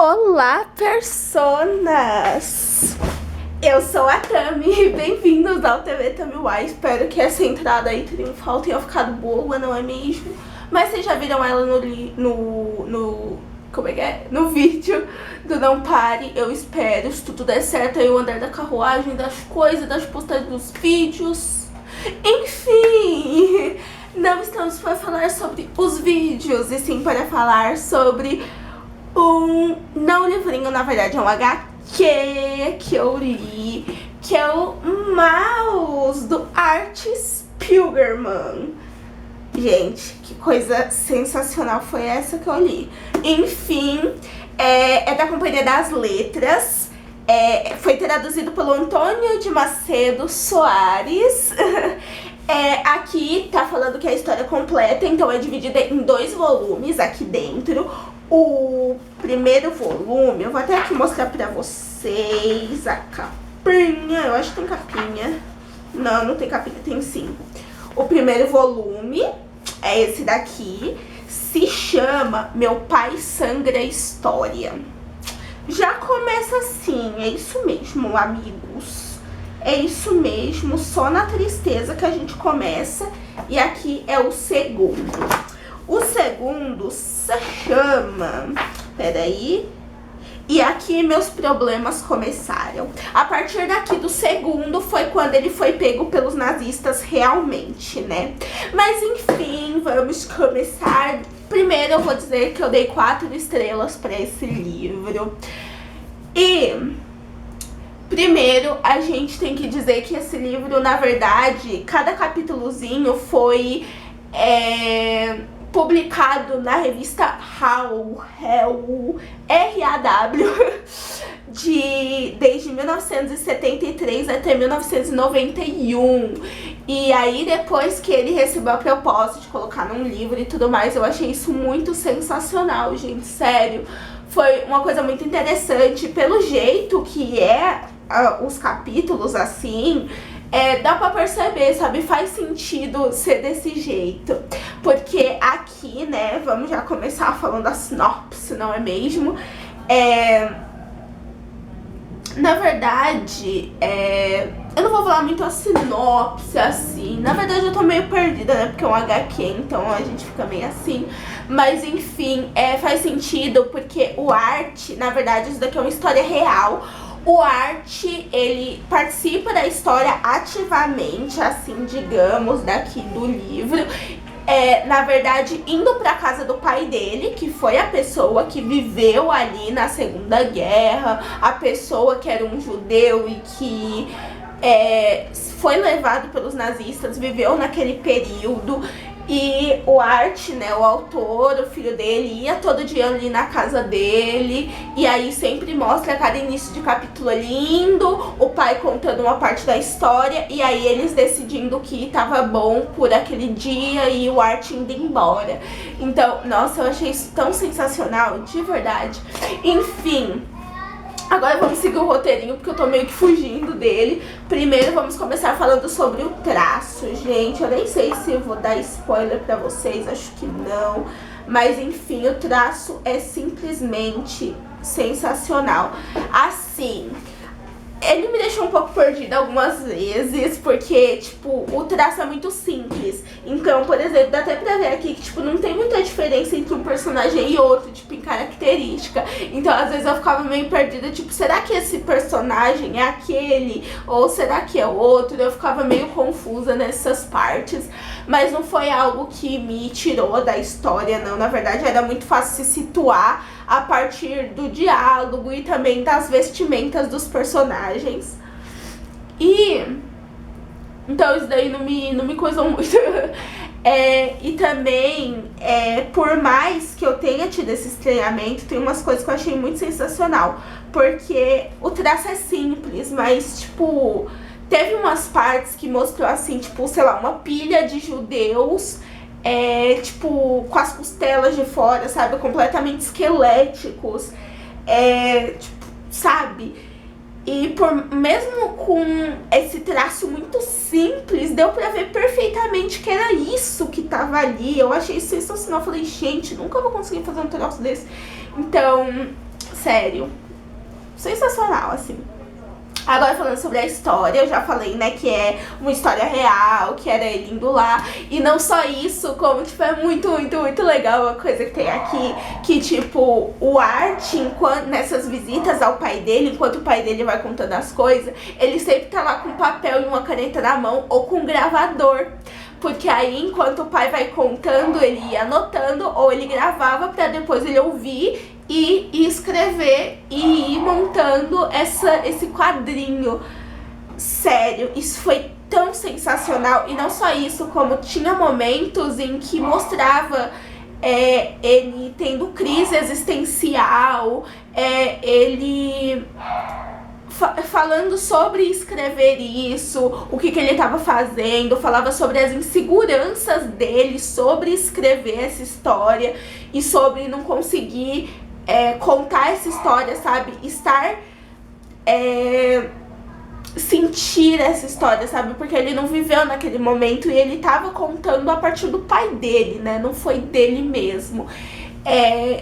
Olá, personas! Eu sou a Tami, bem-vindos ao TV Tamiwá. Espero que essa entrada aí triunfal tenha ficado boa, não é mesmo? Mas vocês já viram ela no vídeo do Não Pare. Eu espero, se tudo der certo aí, o andar da carruagem, das coisas, das postagens dos vídeos. Enfim, não estamos para falar sobre os vídeos, e sim para falar sobre não livrinho, na verdade é um HQ que eu li, que é o Maus, do Art Spiegelman. Gente, que coisa sensacional foi essa que eu li. Enfim, é da Companhia das Letras. Foi traduzido pelo Antônio de Macedo Soares. Aqui tá falando que é a história completa, então é dividida em 2 volumes aqui dentro. O primeiro volume, eu vou até aqui mostrar pra vocês a capinha. Eu acho que tem capinha. Não, não tem capinha, tem sim. O primeiro volume é esse daqui. Se chama Meu Pai Sangra História. Já começa assim, é isso mesmo, amigos. É isso mesmo, só na tristeza que a gente começa. E aqui é o segundo. O segundo se chama... Peraí. E aqui meus problemas começaram. A partir daqui do segundo foi quando ele foi pego pelos nazistas realmente, né? Mas enfim, vamos começar. Primeiro eu vou dizer que eu dei 4 estrelas para esse livro. E... primeiro, a gente tem que dizer que esse livro, na verdade, cada capítulozinho foi publicado na revista RAW, desde 1973 até 1991. E aí, depois que ele recebeu a proposta de colocar num livro e tudo mais, eu achei isso muito sensacional, gente, sério. Foi uma coisa muito interessante, pelo jeito que os capítulos, assim, dá pra perceber, sabe? Faz sentido ser desse jeito. Porque aqui, né, vamos já começar falando a sinopse, não é mesmo? Na verdade, eu não vou falar muito a sinopse, assim. Na verdade, eu tô meio perdida, né? Porque é um HQ, então a gente fica meio assim. Mas, enfim, faz sentido porque o Art, na verdade, isso daqui é uma história real. O Art, ele participa da história ativamente, assim, digamos, daqui do livro. Na verdade, indo pra casa do pai dele, que foi a pessoa que viveu ali na Segunda Guerra, a pessoa que era um judeu e que foi levado pelos nazistas, viveu naquele período. E o Art, né, o autor, o filho dele, ia todo dia ali na casa dele. E aí sempre mostra cada início de capítulo lindo, o pai contando uma parte da história. E aí eles decidindo que tava bom por aquele dia e o Art indo embora. Então, nossa, eu achei isso tão sensacional, de verdade. Enfim... agora vamos seguir o roteirinho, porque eu tô meio que fugindo dele. Primeiro vamos começar falando sobre o traço, gente. Eu nem sei se eu vou dar spoiler pra vocês, acho que não. Mas enfim, o traço é simplesmente sensacional. Assim, ele me deixou um pouco perdida algumas vezes, porque, tipo, o traço é muito simples. Então, por exemplo, dá até pra ver aqui que, tipo, não tem muita diferença entre um personagem e outro, tipo, em característica. Então, às vezes eu ficava meio perdida, tipo, será que esse personagem é aquele? Ou será que é outro? Eu ficava meio confusa nessas partes. Mas não foi algo que me tirou da história, não. Na verdade, era muito fácil se situar a partir do diálogo e também das vestimentas dos personagens. E... então isso daí não me coisou muito. E também, por mais que eu tenha tido esse estranhamento, tem umas coisas que eu achei muito sensacional. Porque o traço é simples, mas, tipo... teve umas partes que mostrou, assim, tipo, sei lá, uma pilha de judeus... tipo, com as costelas de fora, sabe? Completamente esqueléticos. Tipo, sabe? E mesmo com esse traço muito simples, deu pra ver perfeitamente que era isso que tava ali. Eu achei sensacional. Eu falei, gente, nunca vou conseguir fazer um troço desse. Então, sério, sensacional, assim. Agora falando sobre a história, eu já falei, né, que é uma história real, que era ele indo lá. E não só isso, como, tipo, é muito, muito, muito legal a coisa que tem aqui. Que, tipo, o Art, nessas visitas ao pai dele, enquanto o pai dele vai contando as coisas, ele sempre tá lá com papel e uma caneta na mão ou com um gravador. Porque aí, enquanto o pai vai contando, ele ia anotando ou ele gravava pra depois ele ouvir e escrever e ir montando esse quadrinho. Sério, isso foi tão sensacional. E não só isso, como tinha momentos em que mostrava ele tendo crise existencial, ele falando sobre escrever isso, o que ele estava fazendo, falava sobre as inseguranças dele, sobre escrever essa história e sobre não conseguir contar essa história, sabe? Sentir essa história, sabe? Porque ele não viveu naquele momento e ele estava contando a partir do pai dele, né? Não foi dele mesmo.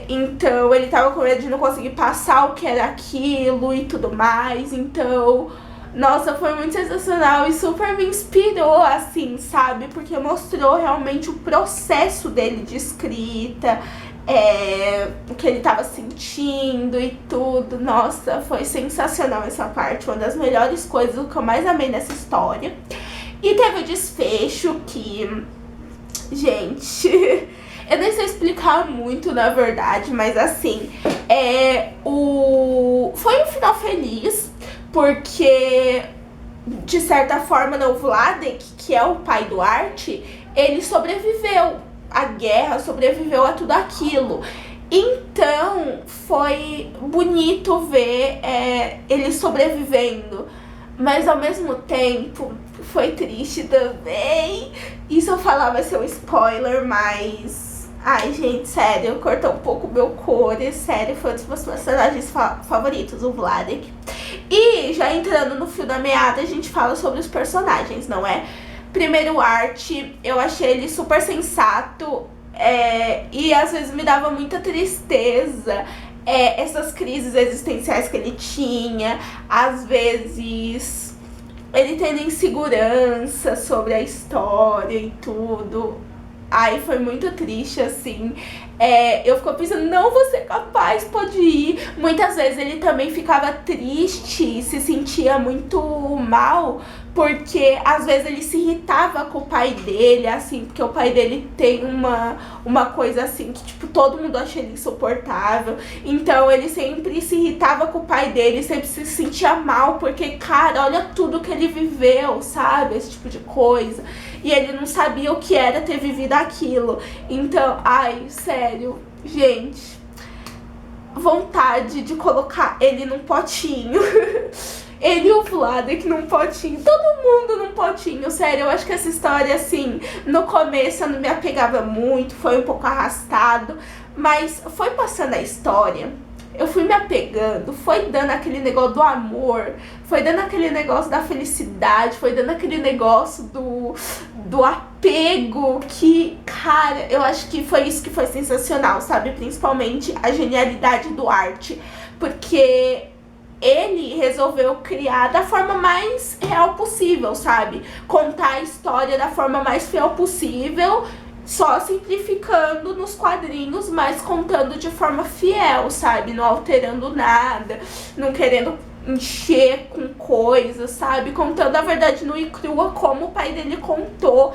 Então ele tava com medo de não conseguir passar o que era aquilo e tudo mais. Então, nossa, foi muito sensacional e super me inspirou, assim, sabe? Porque mostrou realmente o processo dele de escrita, o que ele tava sentindo e tudo. Nossa, foi sensacional essa parte, uma das melhores coisas, o que eu mais amei nessa história. E teve o desfecho que, gente... Eu nem sei explicar muito, na verdade, mas assim, foi um final feliz, porque, de certa forma, o Vladek, que é o pai do Art, ele sobreviveu à guerra, sobreviveu a tudo aquilo. Então, foi bonito ver ele sobrevivendo, mas ao mesmo tempo, foi triste também. Isso eu falar vai ser um spoiler, mas... Ai, gente, sério, cortou um pouco o meu core, sério, foi um dos meus personagens favoritos, o Vladek. E, já entrando no fio da meada, a gente fala sobre os personagens, não é? Primeiro, o Art, eu achei ele super sensato, e às vezes me dava muita tristeza, essas crises existenciais que ele tinha, às vezes ele tendo insegurança sobre a história e tudo. Ai, foi muito triste, assim. Eu fico pensando, não, você é capaz, pode ir. Muitas vezes ele também ficava triste, se sentia muito mal, porque às vezes ele se irritava com o pai dele, assim, porque o pai dele tem uma coisa assim, que tipo, todo mundo acha ele insuportável. Então ele sempre se irritava com o pai dele, sempre se sentia mal, porque, cara, olha tudo que ele viveu, sabe? Esse tipo de coisa. E ele não sabia o que era ter vivido aquilo. Então, ai, sério, gente, vontade de colocar ele num potinho. Ele e o Vladek num potinho, todo mundo num potinho, sério. Eu acho que essa história, assim, no começo eu não me apegava muito, foi um pouco arrastado, mas foi passando a história, eu fui me apegando, foi dando aquele negócio do amor, foi dando aquele negócio da felicidade, foi dando aquele negócio do apego que, cara, eu acho que foi isso que foi sensacional, sabe? Principalmente a genialidade do Art, porque ele resolveu criar da forma mais real possível, sabe? Contar a história da forma mais fiel possível, só simplificando nos quadrinhos, mas contando de forma fiel, sabe? Não alterando nada, não querendo encher com coisas, sabe? Contando a verdade nua e crua como o pai dele contou.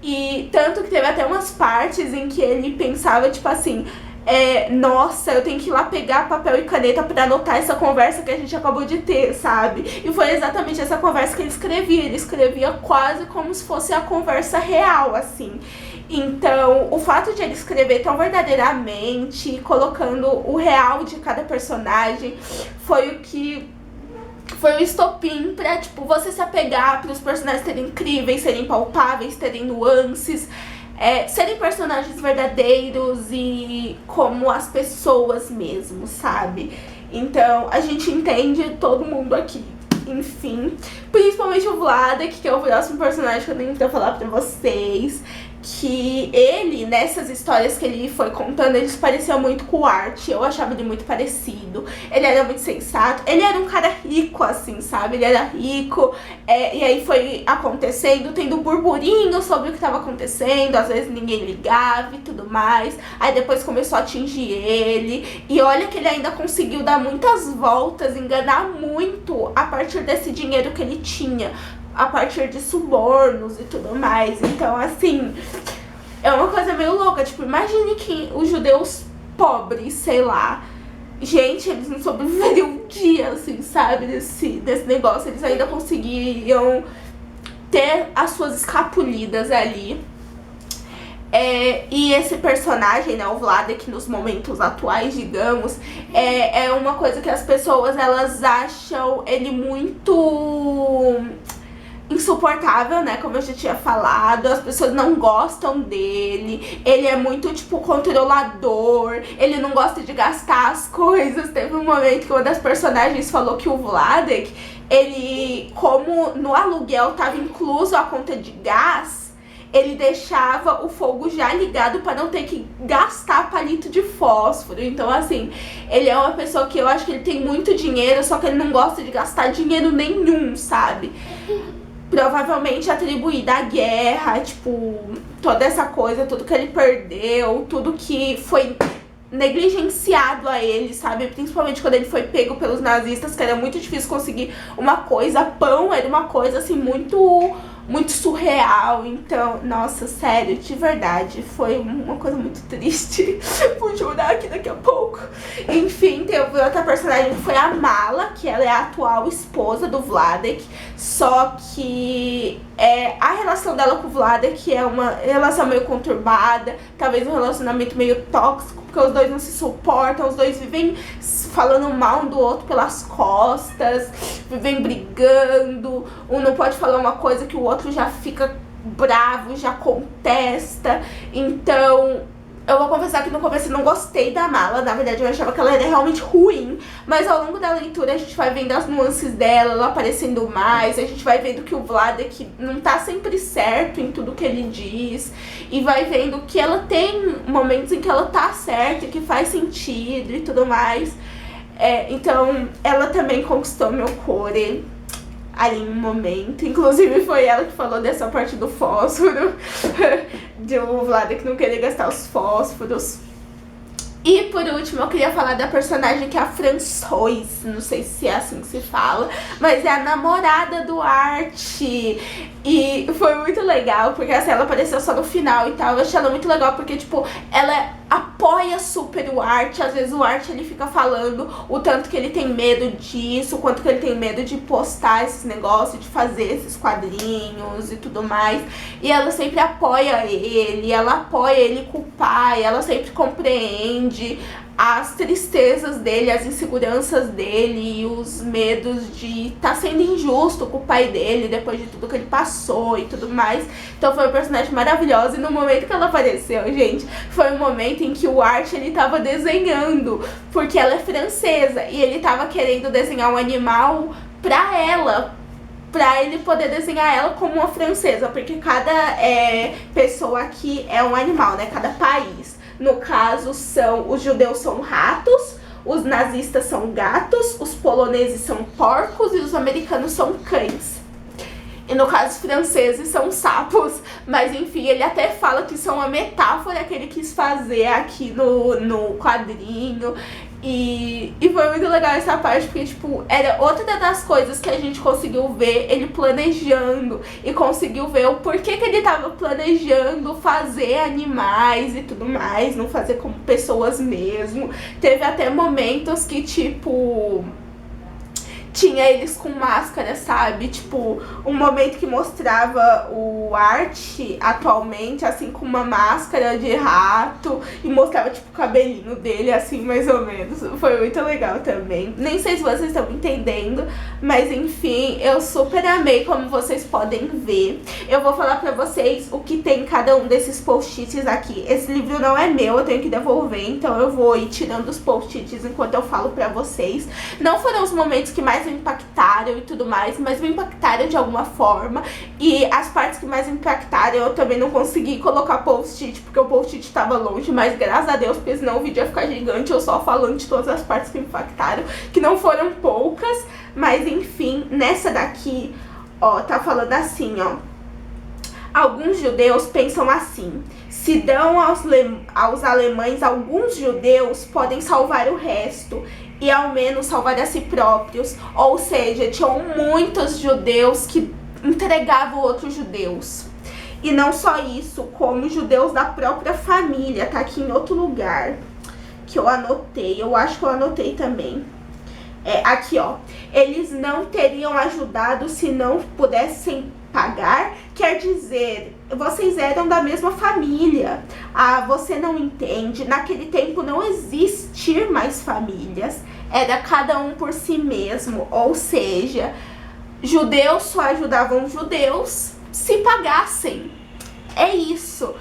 E tanto que teve até umas partes em que ele pensava, tipo assim... nossa, eu tenho que ir lá pegar papel e caneta pra anotar essa conversa que a gente acabou de ter, sabe? E foi exatamente essa conversa que ele escrevia quase como se fosse a conversa real, assim. Então, o fato de ele escrever tão verdadeiramente, colocando o real de cada personagem, foi o estopim pra, tipo, você se apegar, para os personagens serem incríveis, serem palpáveis, terem nuances, serem personagens verdadeiros e como as pessoas mesmo, sabe? Então, a gente entende todo mundo aqui. Enfim, principalmente o Vladek, que é o próximo personagem que eu tenho pra falar pra vocês. que ele, nessas histórias que ele foi contando, eles pareciam muito com o Art. Eu achava ele muito parecido. Ele era muito sensato. Ele era um cara rico, assim, sabe? Ele era rico. E aí foi acontecendo, tendo burburinho sobre o que estava acontecendo. Às vezes ninguém ligava e tudo mais. Aí depois começou a atingir ele. E olha que ele ainda conseguiu dar muitas voltas, enganar muito a partir desse dinheiro que ele tinha, a partir de subornos e tudo mais. Então, assim, é uma coisa meio louca. Tipo, imagine que os judeus pobres, sei lá, gente, eles não sobreviveriam um dia, assim, sabe, desse negócio. Eles ainda conseguiriam ter as suas escapulidas ali. E esse personagem, né, o Vladek, nos momentos atuais, digamos, é uma coisa que as pessoas, elas acham ele muito insuportável, né, como eu já tinha falado. As pessoas não gostam dele, ele é muito, tipo, controlador, ele não gosta de gastar as coisas. Teve um momento que uma das personagens falou que o Vladek, ele, como no aluguel tava incluso a conta de gás, ele deixava o fogo já ligado para não ter que gastar palito de fósforo. Então, assim, ele é uma pessoa que eu acho que ele tem muito dinheiro, só que ele não gosta de gastar dinheiro nenhum, sabe? Provavelmente atribuída à guerra, tipo, toda essa coisa, tudo que ele perdeu, tudo que foi negligenciado a ele, sabe? Principalmente quando ele foi pego pelos nazistas, que era muito difícil conseguir uma coisa. Pão era uma coisa, assim, muito surreal. Então, nossa, sério, de verdade, foi uma coisa muito triste. Vou chorar aqui daqui a pouco. Enfim, teve outra personagem que foi a Mala, que ela é a atual esposa do Vladek. Só que a relação dela com o Vladek é uma relação meio conturbada, talvez um relacionamento meio tóxico, porque os dois não se suportam, os dois vivem falando mal um do outro pelas costas, vivem brigando, um não pode falar uma coisa que o outro já fica bravo, já contesta. Então, eu vou confessar que no começo eu não gostei da Mala. Na verdade, eu achava que ela era realmente ruim. Mas ao longo da leitura a gente vai vendo as nuances dela, ela aparecendo mais. A gente vai vendo que o Vladek não tá sempre certo em tudo que ele diz. E vai vendo que ela tem momentos em que ela tá certa, que faz sentido e tudo mais. Então, ela também conquistou meu core ali em um momento. Inclusive foi ela que falou dessa parte do fósforo, de o Vladek não querer gastar os fósforos. E por último eu queria falar da personagem que é a Françoise, não sei se é assim que se fala, mas é a namorada do Art. E foi muito legal, porque assim, ela apareceu só no final e tal. Eu achei ela muito legal porque, tipo, ela apoia super o Art. Às vezes o Art, ele fica falando o tanto que ele tem medo disso, o quanto que ele tem medo de postar esses negócios, de fazer esses quadrinhos e tudo mais. E ela sempre apoia ele, ela apoia ele com o pai, ela sempre compreende as tristezas dele, as inseguranças dele e os medos de estar sendo injusto com o pai dele depois de tudo que ele passou e tudo mais. Então foi uma personagem maravilhosa. E no momento que ela apareceu, gente, foi um momento em que o Art, ele tava desenhando, porque ela é francesa, e ele tava querendo desenhar um animal pra ela, pra ele poder desenhar ela como uma francesa, porque cada pessoa aqui é um animal, né? Cada país. No caso, os judeus são ratos, os nazistas são gatos, os poloneses são porcos e os americanos são cães. E no caso, os franceses são sapos. Mas enfim, ele até fala que isso é uma metáfora que ele quis fazer aqui no quadrinho. E foi muito legal essa parte, porque, tipo, era outra das coisas que a gente conseguiu ver ele planejando. E conseguiu ver o porquê que ele tava planejando fazer animais e tudo mais, não fazer como pessoas mesmo. Teve até momentos que, tipo, tinha eles com máscara, sabe? Tipo, um momento que mostrava o Art atualmente, assim, com uma máscara de rato. E mostrava, tipo, o cabelinho dele, assim, mais ou menos. Foi muito legal também. Nem sei se vocês estão entendendo, mas enfim, eu super amei, como vocês podem ver. Eu vou falar pra vocês o que tem em cada um desses post-its aqui. Esse livro não é meu, eu tenho que devolver, então eu vou ir tirando os post-its enquanto eu falo pra vocês. Não foram os momentos que mais mais me impactaram e tudo mais, mas me impactaram de alguma forma. E as partes que mais me impactaram eu também não consegui colocar post-it, porque o post-it tava longe, mas graças a Deus, porque senão o vídeo ia ficar gigante, eu só falando de todas as partes que me impactaram, que não foram poucas, mas enfim, nessa daqui, ó, tá falando assim, ó. Alguns judeus pensam assim: se dão aos alemães, alguns judeus podem salvar o resto e ao menos salvar a si próprios. Ou seja, tinham muitos judeus que entregavam outros judeus. E não só isso, como judeus da própria família. Tá aqui em outro lugar que eu anotei, eu acho que eu anotei também. Aqui, ó. Eles não teriam ajudado se não pudessem pagar. Quer dizer, vocês eram da mesma família. Ah, você não entende. Naquele tempo não existir mais famílias. Era cada um por si mesmo. Ou seja, judeus só ajudavam judeus se pagassem. É isso.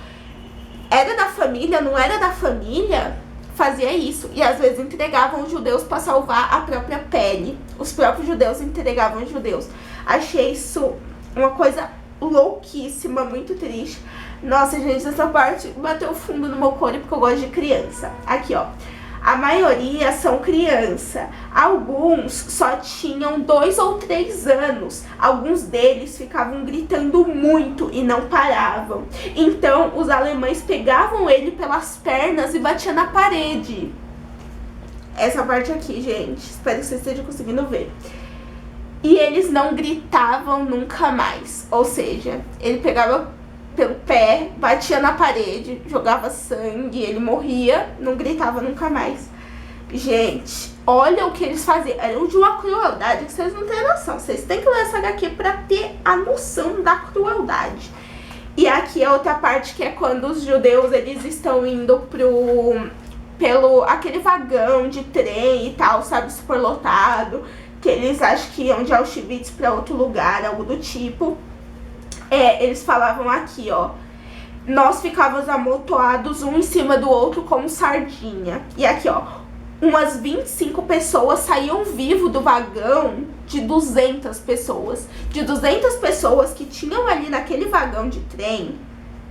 Era da família, não era da família, fazia isso. E às vezes entregavam os judeus para salvar a própria pele. Os próprios judeus entregavam os judeus. Achei isso uma coisa louquíssima, muito triste. Nossa, gente, essa parte bateu fundo no meu couro porque eu gosto de criança. Aqui, ó. A maioria são criança. Alguns só tinham 2 ou 3 anos. Alguns deles ficavam gritando muito e não paravam. Então, os alemães pegavam ele pelas pernas e batiam na parede. Essa parte aqui, gente. Espero que vocês estejam conseguindo ver. E eles não gritavam nunca mais. Ou seja, ele pegava pelo pé, batia na parede, jogava sangue, ele morria, não gritava nunca mais. Gente, olha o que eles faziam. Era de uma crueldade que vocês não têm noção. Vocês têm que ler essa HQ pra ter a noção da crueldade. E aqui é outra parte que é quando os judeus, eles estão indo pelo aquele vagão de trem e tal, sabe, super lotado, que eles acham que iam de Auschwitz pra outro lugar, algo do tipo. Eles falavam aqui, ó. Nós ficávamos amontoados um em cima do outro como sardinha. E aqui, ó. Umas 25 pessoas saíam vivo do vagão de 200 pessoas. De 200 pessoas que tinham ali naquele vagão de trem,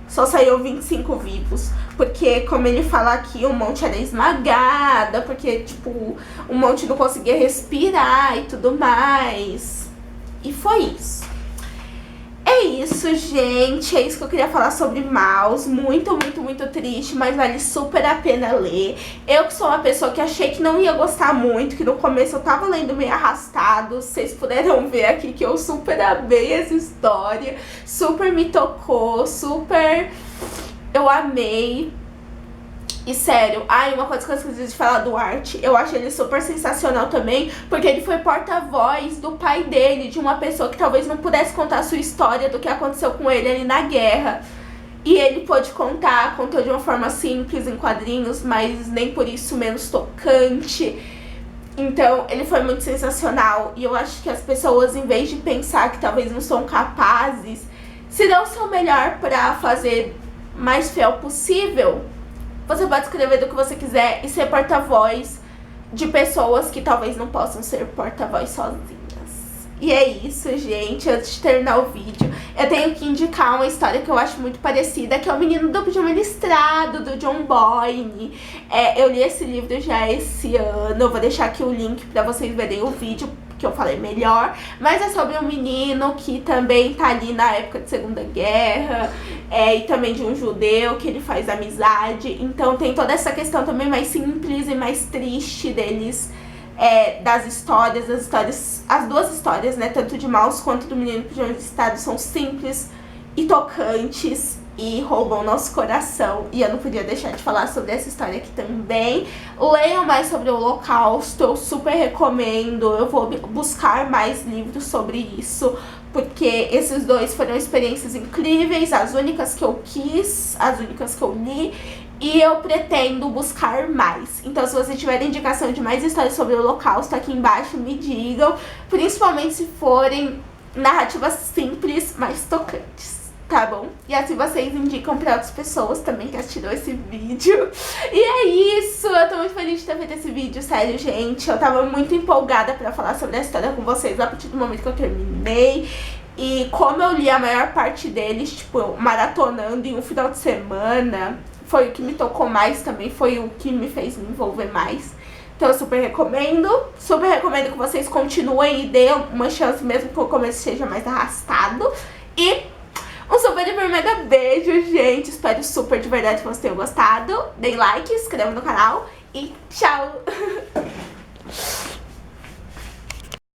só saíram 25 vivos. Porque, como ele fala aqui, um monte era esmagada. Porque, tipo, um monte não conseguia respirar e tudo mais. E foi isso. É isso, gente. É isso que eu queria falar sobre Maus. Muito, muito, muito triste, mas vale super a pena ler. Eu que sou uma pessoa que achei que não ia gostar muito, que no começo eu tava lendo meio arrastado. Vocês puderam ver aqui que eu super amei essa história. Super me tocou, super eu amei. E sério, uma coisa que eu esqueci de falar do Art, eu acho ele super sensacional também, porque ele foi porta-voz do pai dele, de uma pessoa que talvez não pudesse contar a sua história do que aconteceu com ele ali na guerra. E ele pôde contar, contou de uma forma simples, em quadrinhos, mas nem por isso menos tocante. Então, ele foi muito sensacional. E eu acho que as pessoas, em vez de pensar que talvez não são capazes, se dão o seu melhor pra fazer mais fiel possível, você pode escrever do que você quiser e ser porta-voz de pessoas que talvez não possam ser porta-voz sozinhas. E é isso, gente. Antes de terminar o vídeo, eu tenho que indicar uma história que eu acho muito parecida, que é O Menino do Pijama Listrado, do John Boyne. Eu li esse livro já esse ano. Eu vou deixar aqui o link pra vocês verem o vídeo que eu falei melhor, mas é sobre um menino que também tá ali na época de Segunda Guerra, e também de um judeu que ele faz amizade. Então tem toda essa questão também mais simples e mais triste deles, das histórias. As duas histórias, né, tanto de Maus quanto do Menino Pijama Listrado, são simples e tocantes e roubam nosso coração. E eu não podia deixar de falar sobre essa história aqui também. Leiam mais sobre o Holocausto, eu super recomendo. Eu vou buscar mais livros sobre isso, porque esses dois foram experiências incríveis, as únicas que eu quis, as únicas que eu li. E eu pretendo buscar mais. Então, se você tiver indicação de mais histórias sobre o Holocausto, aqui embaixo me digam. Principalmente se forem narrativas simples, mas tocantes. tá bom? E assim vocês indicam pra outras pessoas também que assistiram esse vídeo. E é isso, eu tô muito feliz de ter feito esse vídeo, sério, gente. Eu tava muito empolgada pra falar sobre a história com vocês a partir do momento que eu terminei. E como eu li a maior parte deles, tipo, maratonando em um final de semana, foi o que me tocou mais também, foi o que me fez me envolver mais. Então eu super recomendo que vocês continuem e dêem uma chance mesmo que o começo seja mais arrastado. E um super, hiper, mega beijo, gente. Espero super de verdade que vocês tenham gostado. Deem like, se inscrevam no canal e tchau!